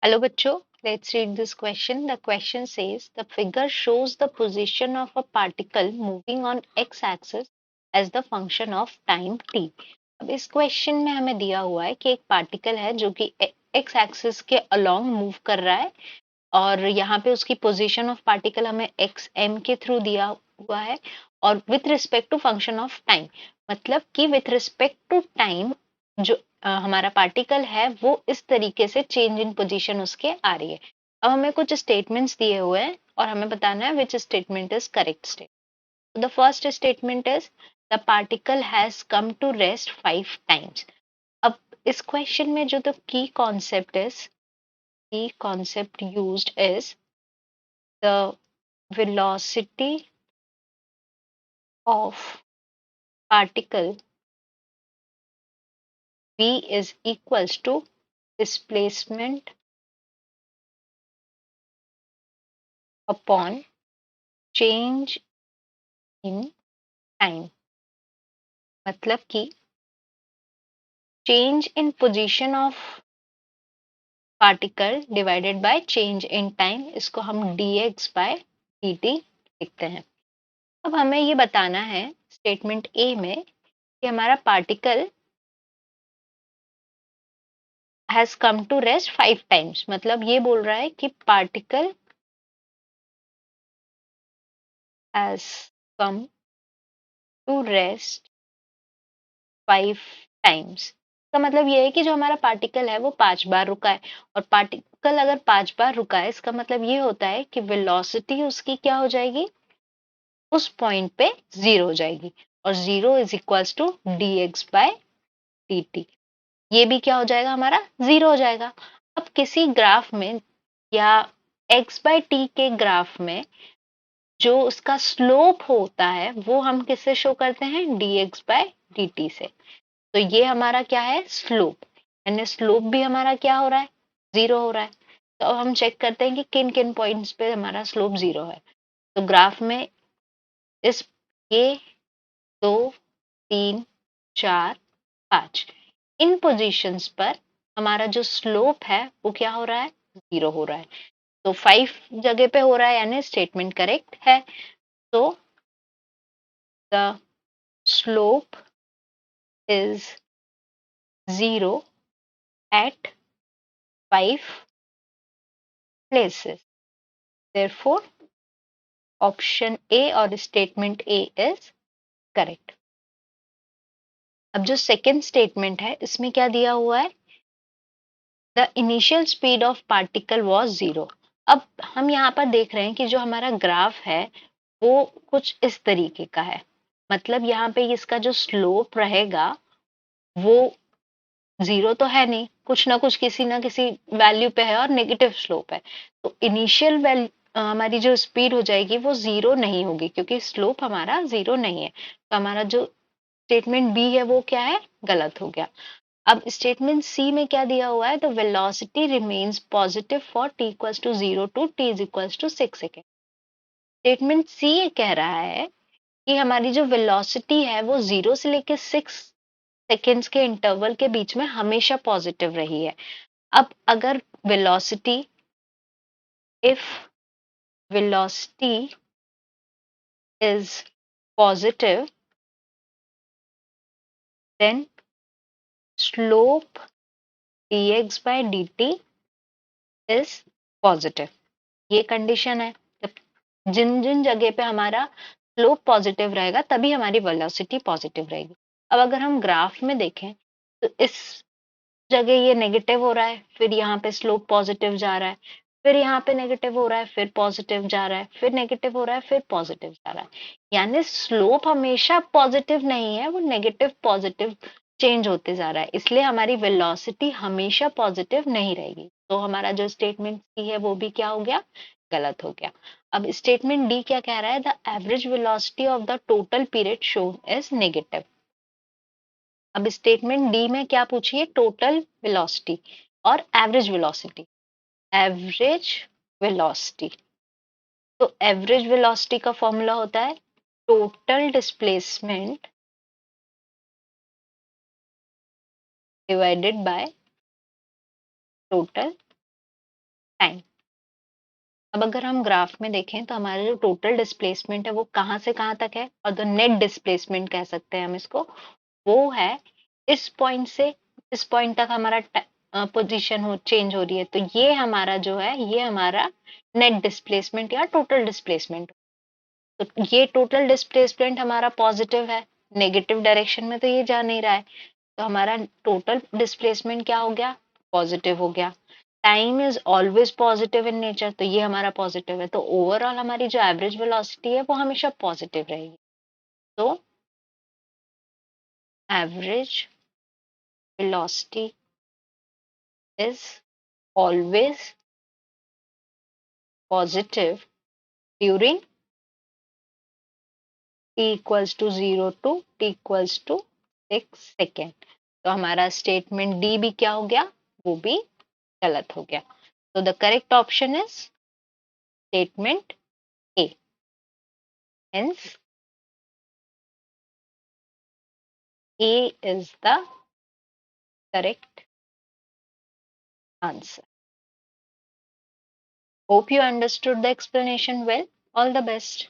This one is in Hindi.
Hello bachcho, let's read this question. The question says the figure shows the position of a particle moving on x-axis as the function of time t. अब इस क्वेश्चन में हमें दिया हुआ है कि एक पार्टिकल है जो कि एक्स एक्सिस के अलोंग मूव कर रहा है और यहाँ पे उसकी पोजीशन ऑफ पार्टिकल हमें एक्स एम के थ्रू दिया हुआ है और with respect to function of time, मतलब कि विथ रिस्पेक्ट टू टाइम जो हमारा पार्टिकल है वो इस तरीके से चेंज इन पोजीशन उसके आ रही है। अब हमें कुछ स्टेटमेंट्स दिए हुए हैं और हमें बताना है which statement is correct statement. The first statement is the particle has come to rest 5 times. अब इस क्वेश्चन में जो the key concept used is the velocity of particle v is equals to displacement upon change in time, मतलब कि change in position of particle divided by change in time, इसको हम dx by dt लिखते हैं। अब हमें ये बताना है स्टेटमेंट ए में कि हमारा particle has come to rest 5 times, मतलब ये बोल रहा है कि particle has come to rest 5 times. इसका मतलब ये है कि जो हमारा पार्टिकल है वो 5 बार रुका है और पार्टिकल अगर 5 बार रुका है इसका मतलब ये होता है कि वेलोसिटी उसकी क्या हो जाएगी, उस पॉइंट पे जीरो हो जाएगी और zero is equals to d x by d t. ये भी क्या हो जाएगा, हमारा जीरो हो जाएगा। अब किसी ग्राफ में या एक्स बाय टी के ग्राफ में जो उसका स्लोप होता है वो हम किससे शो करते हैं, d x by d t से। तो ये हमारा क्या है, स्लोप, यानी स्लोप भी हमारा क्या हो रहा है, जीरो हो रहा है। तो अब हम चेक करते हैं कि किन किन पॉइंट्स पे हमारा स्लोप जीरो है। तो ग्राफ में इस ये 2 3 4 5 इन पोजीशंस पर हमारा जो स्लोप है वो क्या हो रहा है, जीरो हो रहा है। तो 5 जगह पे हो रहा है यानी स्टेटमेंट करेक्ट है। तो the slope is zero at 5 places, therefore option A और स्टेटमेंट ए इज करेक्ट। अब जो सेकेंड स्टेटमेंट है इसमें क्या दिया हुआ है, the initial speed of particle was zero. अब हम यहाँ पर देख रहे हैं कि जो हमारा ग्राफ है वो कुछ इस तरीके का है, मतलब यहाँ पे इसका जो स्लोप रहेगा वो जीरो तो है नहीं, कुछ ना किसी वैल्यू पे है और नेगेटिव स्लोप है। तो इनिशियल वैल्यू हमारी जो स्पीड हो जाएगी वो जीरो नहीं होगी क्योंकि स्लोप हमारा जीरो नहीं है। तो हमारा जो स्टेटमेंट बी है वो क्या है, गलत हो गया। अब स्टेटमेंट सी में क्या दिया हुआ है, the velocity remains positive for T equals to 0 to T is equals to 6 second. Statement C ये कह रहा है कि हमारी जो वेलोसिटी है वो 0 से लेकर 6 सेकेंड्स के इंटरवल के बीच में हमेशा पॉजिटिव रही है। अब अगर velocity, if velocity is positive then slope dx by dt is positive. ये कंडीशन है। जिन जिन जगह पे हमारा स्लोप पॉजिटिव रहेगा तभी हमारी वेलोसिटी पॉजिटिव रहेगी। अब अगर हम ग्राफ में देखें तो इस जगह ये नेगेटिव हो रहा है, फिर यहाँ पे स्लोप पॉजिटिव जा रहा है, फिर यहाँ पे नेगेटिव हो रहा है, फिर पॉजिटिव जा रहा है, फिर नेगेटिव हो रहा है, फिर पॉजिटिव जा रहा है। यानी स्लोप हमेशा पॉजिटिव नहीं है, वो नेगेटिव पॉजिटिव चेंज होते जा रहा है, इसलिए हमारी वेलोसिटी हमेशा पॉजिटिव नहीं रहेगी। तो हमारा जो स्टेटमेंट सी है वो भी क्या हो गया, गलत हो गया। अब स्टेटमेंट डी क्या कह रहा है, the average velocity of the total period shown is negative. अब स्टेटमेंट डी में क्या पूछिए, टोटल वेलोसिटी और एवरेज वेलोसिटी। एवरेज वेलोसिटी, तो एवरेज वेलोसिटी का फॉर्मूला होता है total displacement divided by total time. अब अगर हम ग्राफ में देखें तो हमारा जो टोटल डिस्प्लेसमेंट है वो कहाँ से कहाँ तक है, और जो नेट डिस्प्लेसमेंट कह सकते हैं हम इसको, वो है इस पॉइंट से इस पॉइंट तक हमारा पोजीशन हो चेंज हो रही है, तो ये हमारा जो है ये हमारा नेट डिस्प्लेसमेंट या टोटल डिस्प्लेसमेंट। तो ये टोटल डिस्प्लेसमेंट हमारा पॉजिटिव है, नेगेटिव डायरेक्शन में तो ये जा नहीं रहा है, तो हमारा टोटल डिस्प्लेसमेंट क्या हो गया, पॉजिटिव हो गया। Time is always positive in nature, तो ये हमारा पॉजिटिव है, तो ओवरऑल हमारी जो एवरेज वेलोसिटी है वो हमेशा पॉजिटिव रहेगी। तो average velocity is always positive during t equals to 0 to t equals to 6 second. तो हमारा स्टेटमेंट डी भी क्या हो गया, वो भी गलत हो गया। तो the correct option is statement A. Hence A is the correct answer. Hope you understood the explanation well. All the best.